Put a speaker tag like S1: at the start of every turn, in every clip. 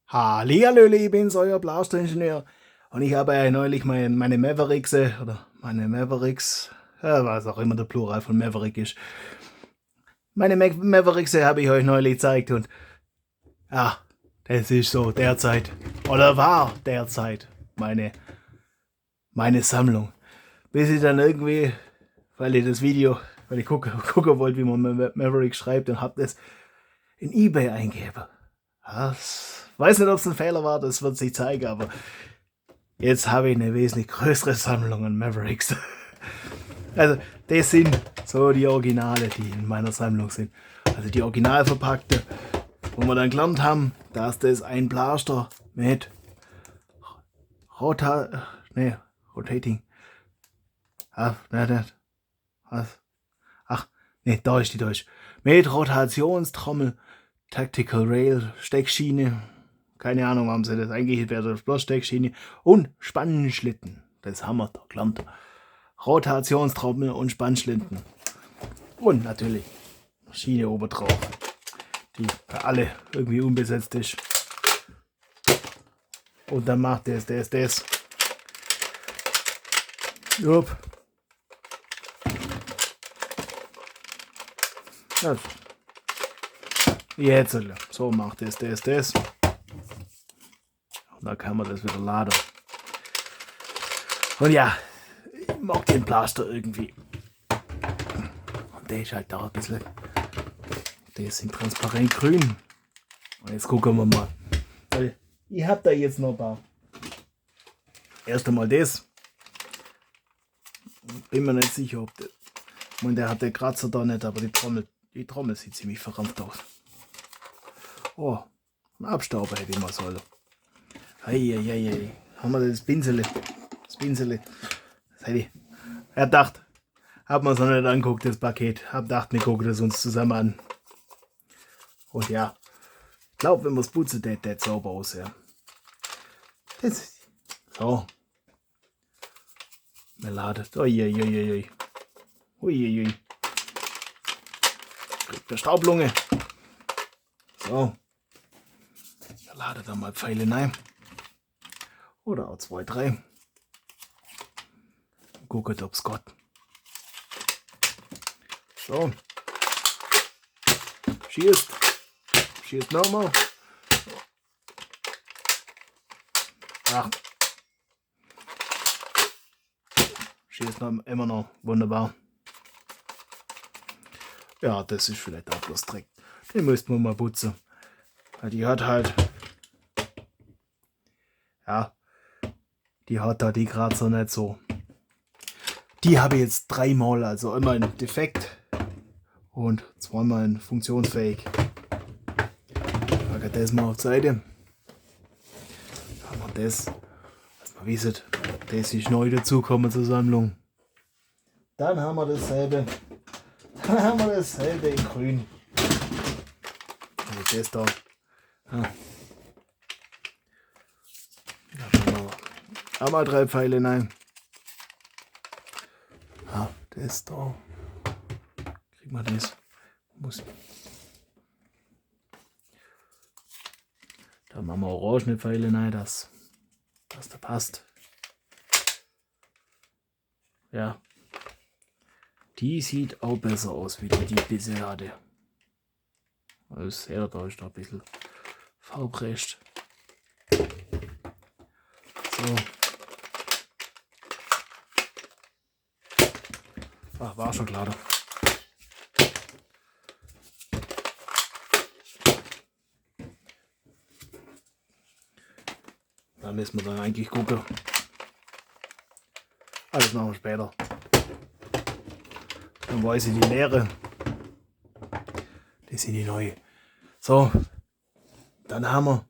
S1: Hallihallöle, ich bin's, euer Blaster-Ingenieur. Und ich habe ja neulich meine Mavericks, was auch immer der Plural von Maverick ist. Meine Mavericks habe ich euch neulich gezeigt und ja, das ist so derzeit, oder war derzeit meine Sammlung. Bis ich dann irgendwie, weil ich gucken wollte, wie man Maverick schreibt und hab das in eBay eingegeben. Weiß nicht, ob es ein Fehler war, das wird sich zeigen, aber jetzt habe ich eine wesentlich größere Sammlung an Mavericks. Also, das sind so die Originale, die in meiner Sammlung sind. Also die original verpackte, wo wir dann gelernt haben, dass das ein Blaster mit Rotating. Da ist die Deutsch. Mit Rotationstrommel, Tactical Rail, Steckschiene. Keine Ahnung, warum sie das eingehegt werden. Bloß Steckschiene und Spannenschlitten. Das haben wir da gelernt. Rotationstrommel und Spannschlitten. Und natürlich Schiene oben drauf, die bei alle irgendwie unbesetzt ist. Und dann macht das. Jupp. Ja. Jetzt, so macht das. Und dann kann man das wieder laden. Und ja, ich mag den Blaster irgendwie. Und der ist halt da ein bisschen. Der ist in transparent grün. Und jetzt gucken wir mal. Ich hab da jetzt noch ein paar. Erst einmal das. Bin mir nicht sicher, ob der. Der hat den Kratzer da nicht, aber die Trommel sieht ziemlich verrammt aus. Oh, ein Abstauber hätte ich mal sollen. Eieiei. Haben wir das Pinsel. Das hätte ich. Er dachte, hab man es noch nicht angeguckt, das Paket. Hab gedacht, wir gucken das uns zusammen an. Und ja, ich glaube, wenn wir es putzen, der sauber aus. Ja. Das, so. Wir laden. Uiuiui. Kriegt der Staublunge. So. Wir laden da mal Pfeile rein. Oder auch 2, 3. Guckt, ob's Gott. So. Schießt nochmal. Ach. Schießt noch, immer noch. Wunderbar. Ja, das ist vielleicht auch bloß Dreck. Den müssten wir mal putzen. Weil die hat halt. Ja. Die hat da die Kratzer nicht so. Die habe ich jetzt 3-mal, also einmal ein Defekt und 2-mal ein funktionsfähig. Packen das mal auf die Seite. Dann haben wir das, dass man wisst, das ist neu dazugekommen zur Sammlung. Dann haben wir dasselbe. In grün. Also das da. Ja. Da haben wir einmal 3 Pfeile rein. Das da. Kriegen wir das. Da machen wir orangene Pfeile rein, dass da passt. Ja. Die sieht auch besser aus, wie die bisher hatte. Also sehr, da ist da ein bisschen Farbrest. So. Ach, war schon klar. Da müssen wir dann eigentlich gucken. Alles machen wir später. Dann weiß ich die leere. Das sind die neue. So. Dann haben wir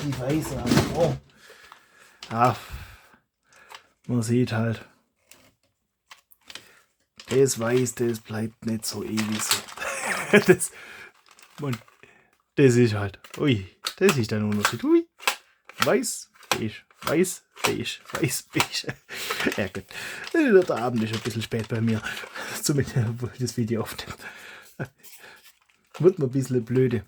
S1: die weiße. Oh. Ja. Man sieht halt. Das Weiß, das bleibt nicht so ewig so. Das ist halt. Ui, das ist ein Unterschied. Ui. Weiß, beige. Ja gut. Der Abend ist ein bisschen spät bei mir. Zumindest, wo ich das Video aufnehme. Wird mir ein bisschen blöde.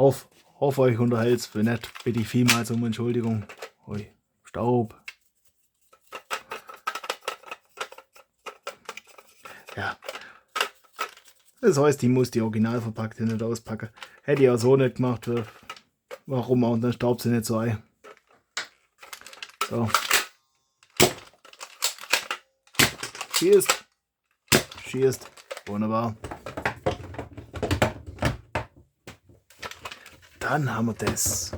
S1: Hoffe euch unterhält's. Wenn nicht, bitte ich vielmals um Entschuldigung. Ui, Staub. Ja. Das heißt, ich muss die Originalverpackte nicht auspacken. Hätte ich auch so nicht gemacht. Warum auch? Und dann staubt sie nicht so ein. So. Schießt. Wunderbar. Dann haben wir das.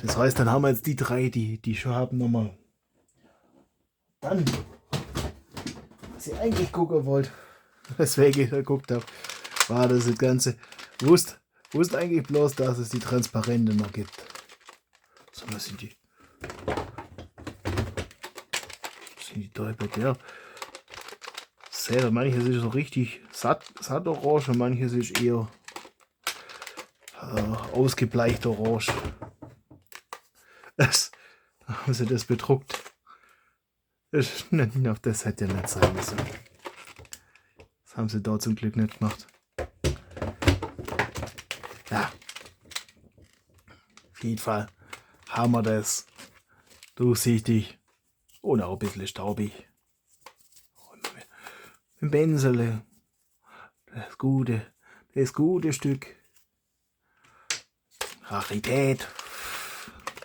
S1: Das heißt, dann haben wir jetzt die drei, die schon haben, nochmal. Dann, was ich eigentlich gucken wollte, weswegen ich da geguckt habe, war das Ganze. Wusste eigentlich bloß, dass es die Transparente noch gibt. So, was sind die? Sind die Täuber der? Seht ihr, manches ist so richtig satt orange und manches ist eher ausgebleicht orange. Haben sie das bedruckt? Auf das hätte ja nicht sein müssen. Das haben sie da zum Glück nicht gemacht. Ja. Auf jeden Fall haben wir das durchsichtig und auch ein bisschen staubig. Mit Benzele. Das gute Stück. Rarität.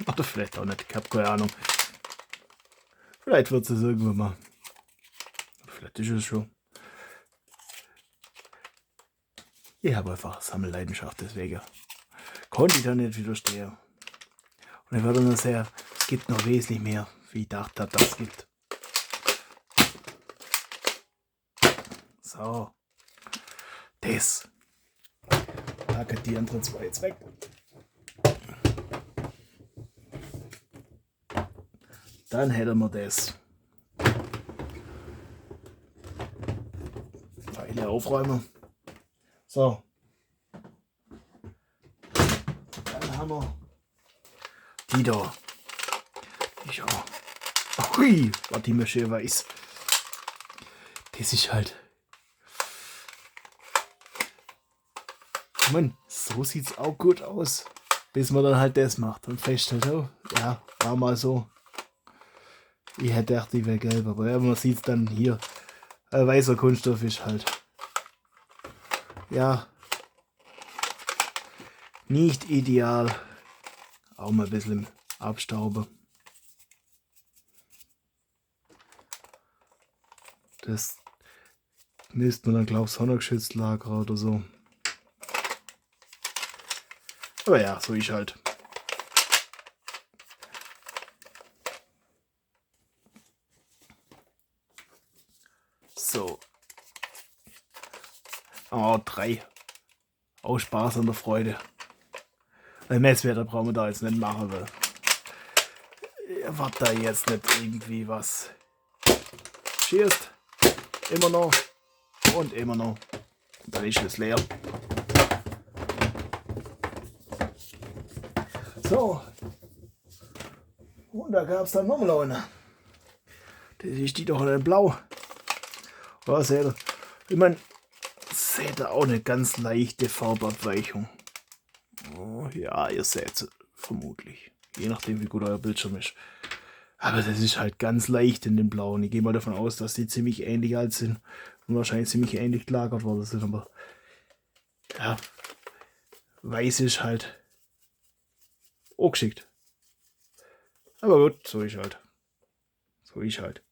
S1: Oder vielleicht auch nicht, ich habe keine Ahnung. Vielleicht wird es irgendwann mal. Vielleicht ist es schon. Ich habe einfach Sammelleidenschaft, deswegen konnte ich da nicht widerstehen. Und ich war dann sehr, es gibt noch wesentlich mehr, wie ich dachte, dass es gibt. So. Das. Packe die anderen zwei jetzt weg. Dann hätten wir das. Pfeile aufräumen. So. Dann haben wir die da. Ich auch. Ui, was die mir schön weiß. Das ist halt. Mann, so sieht's auch gut aus. Bis man dann halt das macht und feststellt, oh, ja, war mal so. Ich hätte gedacht, die wäre gelb, aber ja, man sieht es dann hier. Weißer Kunststoff ist halt. Ja. Nicht ideal. Auch mal ein bisschen abstauben. Das müsste man dann, glaube ich, sonnengeschützt lagern oder so. Aber ja, so ist halt. So. Oh, 3. Aus Spaß und der Freude. Ein Messwerte brauchen wir da jetzt nicht machen, weil wird da jetzt nicht irgendwie was. Schießt. Immer noch. Und immer noch. Und dann ist es leer. So. Und da gab es dann nochmal eine. Das ist die doch in blau. Was seht ihr? Ich meine, seht ihr auch eine ganz leichte Farbabweichung. Oh, ja, ihr seht es vermutlich. Je nachdem, wie gut euer Bildschirm ist. Aber das ist halt ganz leicht in den Blauen. Ich gehe mal davon aus, dass die ziemlich ähnlich alt sind und wahrscheinlich ziemlich ähnlich gelagert worden sind. Aber ja, weiß ist halt auch geschickt. Aber gut, so ist halt. So ist halt.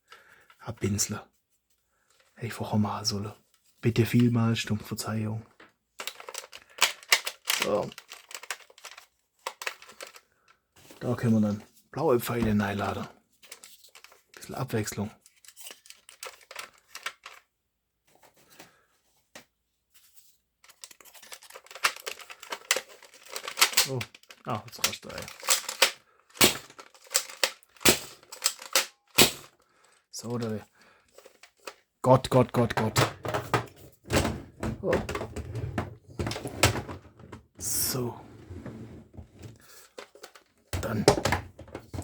S1: Ein Pinsler. Hätte ich vorher machen sollen. Bitte vielmals, stumm Verzeihung. So. Da können wir dann blaue Pfeile reinladen. Bisschen Abwechslung. Oh, jetzt rascht er. So, der Gott. Oh. So. Dann.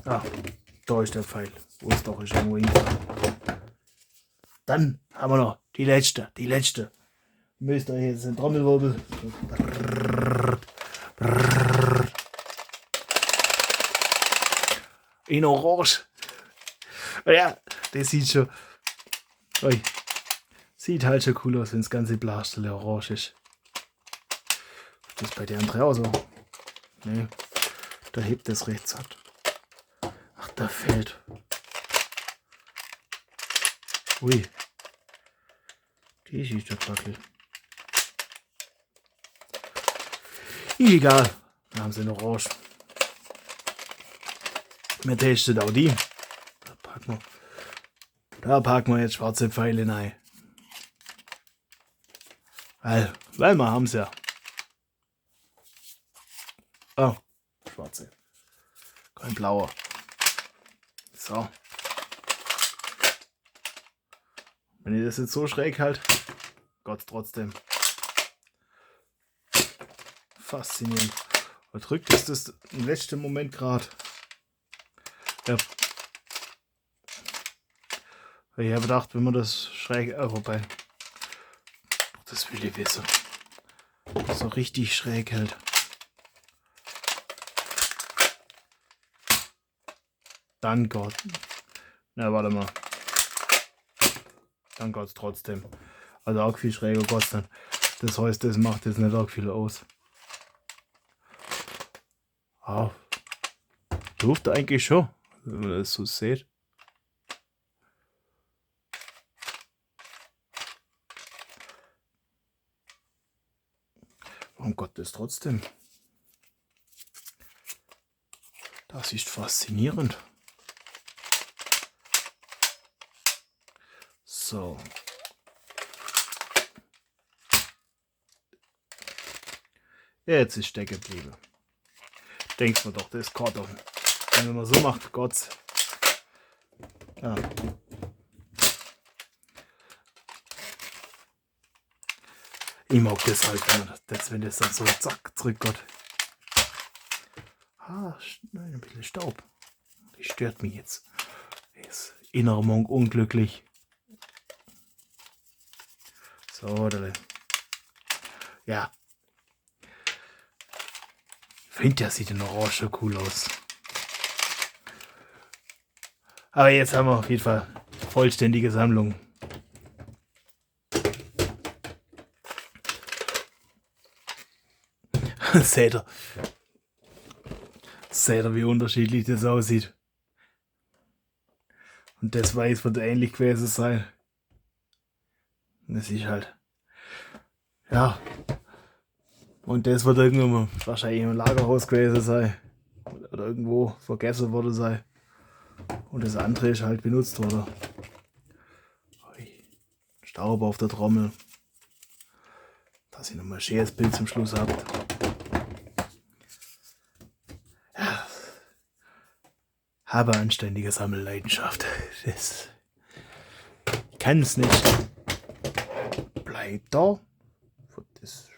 S1: Da ist der Pfeil. Wo es doch ist irgendwo hin. Dann haben wir noch die letzte. Müsst ihr jetzt den Trommelwirbel. in Orange. Ja, das sieht schon. Ui, sieht halt schon cool aus, wenn das ganze Blastel orange ist. Das ist bei der anderen auch so. Nee, da hebt das rechts ab. Ach, da fällt. Ui. Die ist der Trottel. Egal. Da haben sie noch orange. Wir testen auch die. Da packen wir jetzt schwarze Pfeile rein. Weil wir haben es ja. Oh, schwarze. Kein blauer. So. Wenn ich das jetzt so schräg halt, Gott trotzdem. Faszinierend. Und drückt ist das im letzten Moment gerade. Ja. Ich habe gedacht, wenn man das schräg, wobei, das will ich wissen. So richtig schräg hält. Dann Gott. Na, warte mal. Dann Gott trotzdem. Also auch viel schräger Gott dann. Das heißt, das macht jetzt nicht auch viel aus. Ah, dürfte eigentlich schon, wenn man das so sieht. Warum Gott das trotzdem? Das ist faszinierend. So. Jetzt ist stecken geblieben. Denkt man doch, das ist Karton. Wenn man so macht, Gott. Ja. Ich mag das halt, wenn das dann so zack zurückgeht. Ah, nein, ein bisschen Staub. Das stört mich jetzt. Ist innerer Monk unglücklich. So, ja. Ich finde, der sieht in Orange cool aus. Aber jetzt haben wir auf jeden Fall vollständige Sammlung. Seht ihr, wie unterschiedlich das aussieht. Und das Weiß wird ähnlich gewesen sein. Das ist halt. Ja. Und das wird irgendwo wahrscheinlich im Lagerhaus gewesen sein. Oder irgendwo vergessen worden sein. Und das andere ist halt benutzt worden. Staub auf der Trommel. Dass ihr nochmal ein schönes Bild zum Schluss habt. Ja. Habe anständige Sammelleidenschaft. Das kann es nicht. Bleib da. Das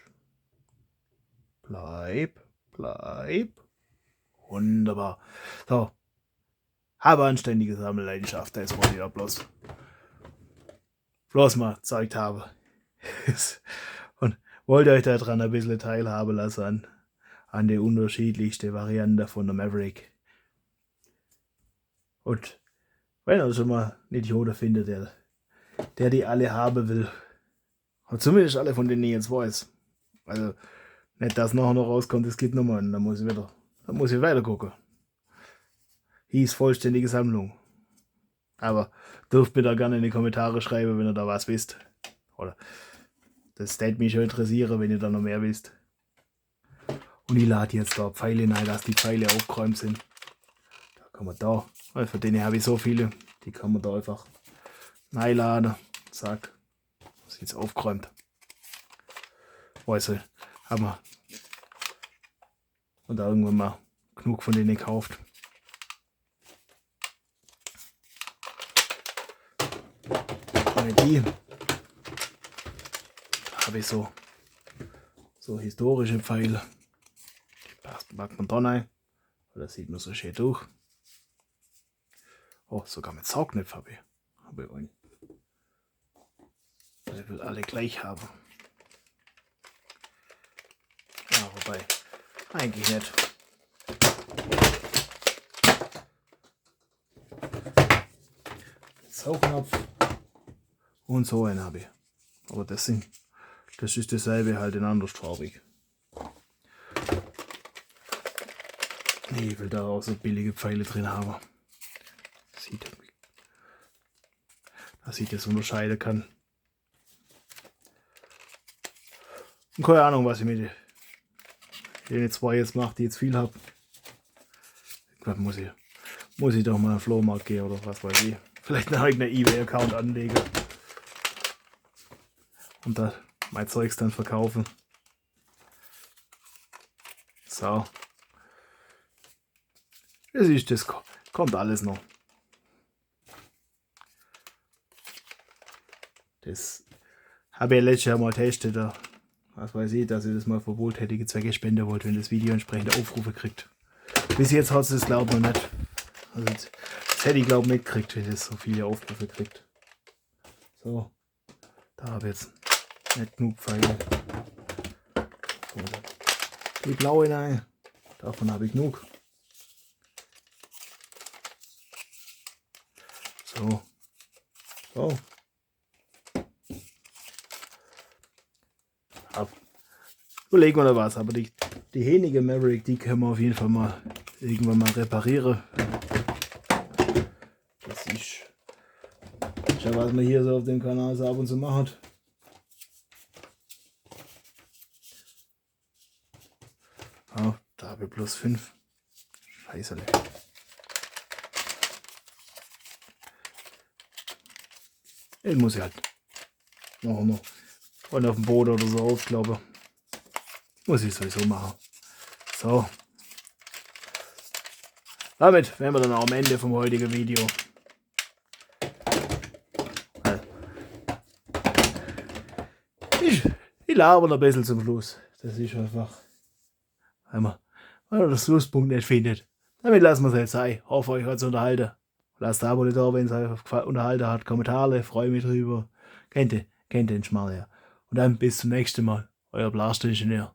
S1: bleib. Wunderbar. So. Habe anständige Sammelleidenschaft. Das wollte ich ja bloß mal gezeigt habe. Und wollte euch daran ein bisschen teilhaben lassen an die unterschiedlichste Variante von der Maverick. Und wenn ihr schon mal einen Idioten findet, der die alle haben will, und zumindest alle von denen ich jetzt weiß. Also nicht, dass nachher noch rauskommt, es gibt nochmal einen, dann muss ich weiter gucken. Hieß vollständige Sammlung. Aber dürft mir da gerne in die Kommentare schreiben, wenn ihr da was wisst. Oder das würde mich schon interessieren, wenn ihr da noch mehr wisst. Und ich lade jetzt da Pfeile rein, dass die Pfeile aufgeräumt sind. Da kann man da, weil von denen habe ich so viele, die kann man da einfach reinladen. Zack. Das ist jetzt aufgeräumt. Also, haben wir. Und da irgendwann mal genug von denen gekauft. Und die habe ich so historische Pfeile. Die packt man da rein. Das sieht man so schön durch. Oh, sogar mit Saugnäpf habe ich einen. Ich will alle gleich haben. Ja, wobei, eigentlich nicht. Saugnapf und so einen habe ich. Aber das ist dasselbe, halt in andersfarbig. Ich will da auch so billige Pfeile drin haben. Dass ich das unterscheiden kann. Und keine Ahnung, was ich mit den zwei jetzt mache, die jetzt viel habe. Ich glaube, muss ich doch mal auf den Flohmarkt gehen oder was weiß ich. Vielleicht einen eigenen eBay-Account anlegen. Und da mein Zeugs dann verkaufen. So. Das kommt alles noch. Das habe ich letztes Jahr mal getestet. Was weiß ich, dass ich das mal für wohltätige Zwecke spenden wollte, wenn das Video entsprechende Aufrufe kriegt. Bis jetzt hat es das glaube ich noch nicht. Also das hätte ich glaube ich nicht gekriegt, wenn es so viele Aufrufe kriegt. So. Da habe ich jetzt nicht genug Pfeile. So. Die blaue rein. Davon habe ich genug. So. So. Überlegen wir da was, aber die Henige Maverick, die können wir auf jeden Fall mal irgendwann mal reparieren. Das ist ja was man hier so auf dem Kanal so ab und zu macht. Oh, da habe ich plus 5. Scheiße. Den muss ich halt noch und auf dem Boden oder so aufklappen. Muss ich sowieso machen. So. Damit wären wir dann auch am Ende vom heutigen Video. Ich laber noch ein bisschen zum Schluss. Das ist einfach, weil man das Schlusspunkt nicht findet. Damit lassen wir es jetzt sein. Hoffe, euch hat es unterhalten. Lasst ein Abo da, wenn es euch unterhalten hat. Kommentare, freue mich drüber. Kennt den Schmarrn, ja. Und dann bis zum nächsten Mal. Euer Blaster-Ingenieur.